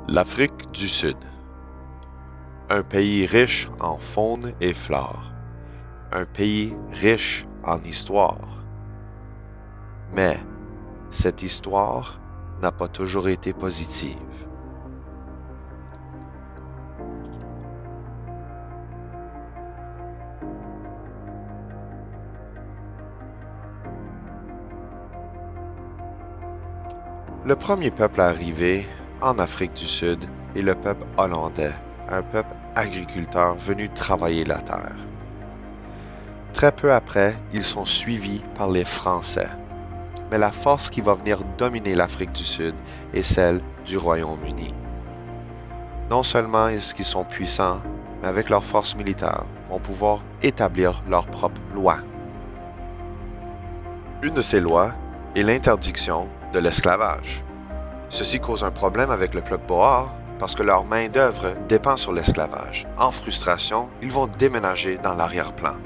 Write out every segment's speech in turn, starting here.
L'Afrique du Sud. Un pays riche en faune et flore. Un pays riche en histoire. Mais cette histoire n'a pas toujours été positive. Le premier peuple à arriver en Afrique du Sud est le peuple hollandais, un peuple agriculteur venu travailler la terre. Très peu après, ils sont suivis par les Français. Mais la force qui va venir dominer l'Afrique du Sud est celle du Royaume-Uni. Non seulement est-ce qu'ils sont puissants, mais avec leur force militaire, vont pouvoir établir leurs propres lois. Une de ces lois est l'interdiction de l'esclavage. Ceci cause un problème avec le peuple boer parce que leur main-d'œuvre dépend sur l'esclavage. En frustration, ils vont déménager dans l'arrière-plan.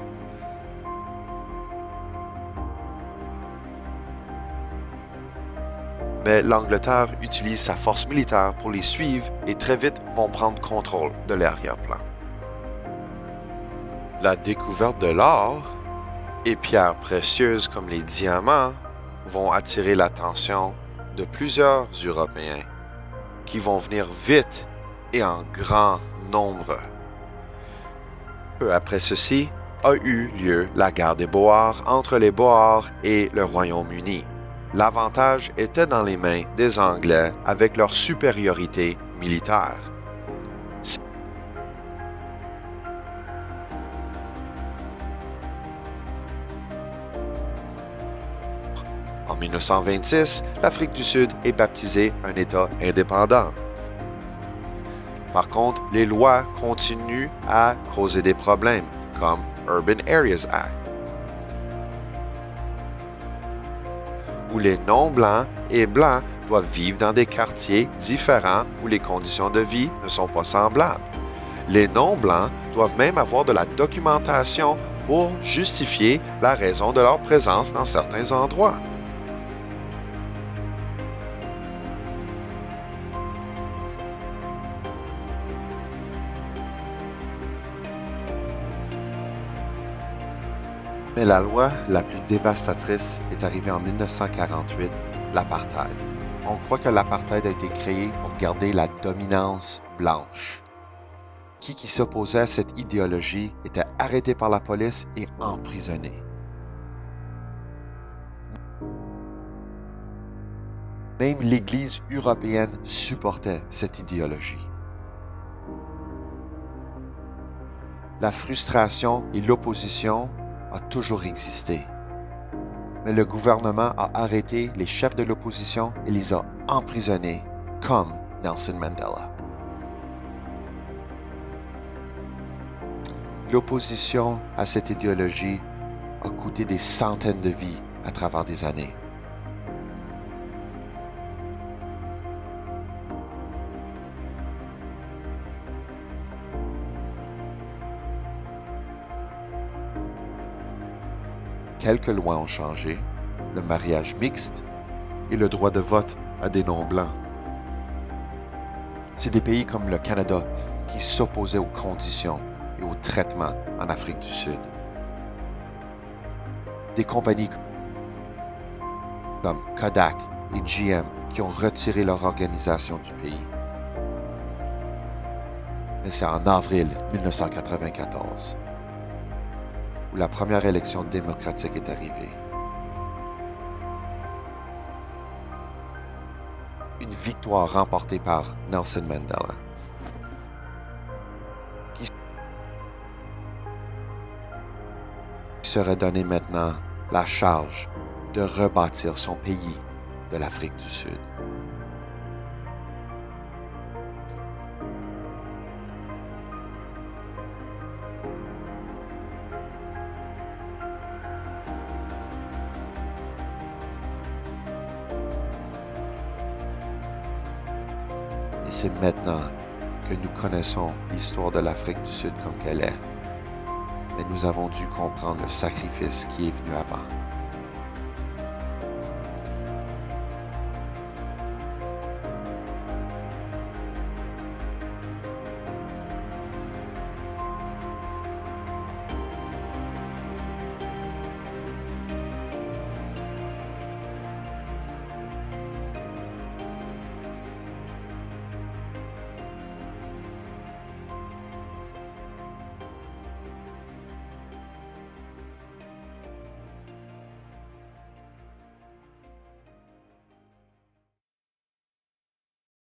Mais l'Angleterre utilise sa force militaire pour les suivre et très vite vont prendre contrôle de l'arrière-plan. La découverte de l'or et pierres précieuses comme les diamants vont attirer l'attention de plusieurs Européens qui vont venir vite et en grand nombre. Peu après ceci a eu lieu la guerre des Boers entre les Boers et le Royaume-Uni. L'avantage était dans les mains des Anglais avec leur supériorité militaire. En 1926, l'Afrique du Sud est baptisée un État indépendant. Par contre, les lois continuent à causer des problèmes, comme Urban Areas Act, où les non-blancs et blancs doivent vivre dans des quartiers différents où les conditions de vie ne sont pas semblables. Les non-blancs doivent même avoir de la documentation pour justifier la raison de leur présence dans certains endroits. Mais la loi la plus dévastatrice est arrivée en 1948, l'apartheid. On croit que l'apartheid a été créé pour garder la dominance blanche. Qui s'opposait à cette idéologie était arrêté par la police et emprisonné. Même l'Église européenne supportait cette idéologie. La frustration et l'opposition a toujours existé. Mais le gouvernement a arrêté les chefs de l'opposition et les a emprisonnés, comme Nelson Mandela. L'opposition à cette idéologie a coûté des centaines de vies à travers des années. Quelques lois ont changé, le mariage mixte et le droit de vote à des non-blancs. C'est des pays comme le Canada qui s'opposaient aux conditions et au traitement en Afrique du Sud. Des compagnies comme Kodak et GM qui ont retiré leur organisation du pays. Mais c'est en avril 1994 où la première élection démocratique est arrivée. Une victoire remportée par Nelson Mandela, qui serait donné maintenant la charge de rebâtir son pays de l'Afrique du Sud. Et c'est maintenant que nous connaissons l'histoire de l'Afrique du Sud comme qu'elle est. Mais nous avons dû comprendre le sacrifice qui est venu avant.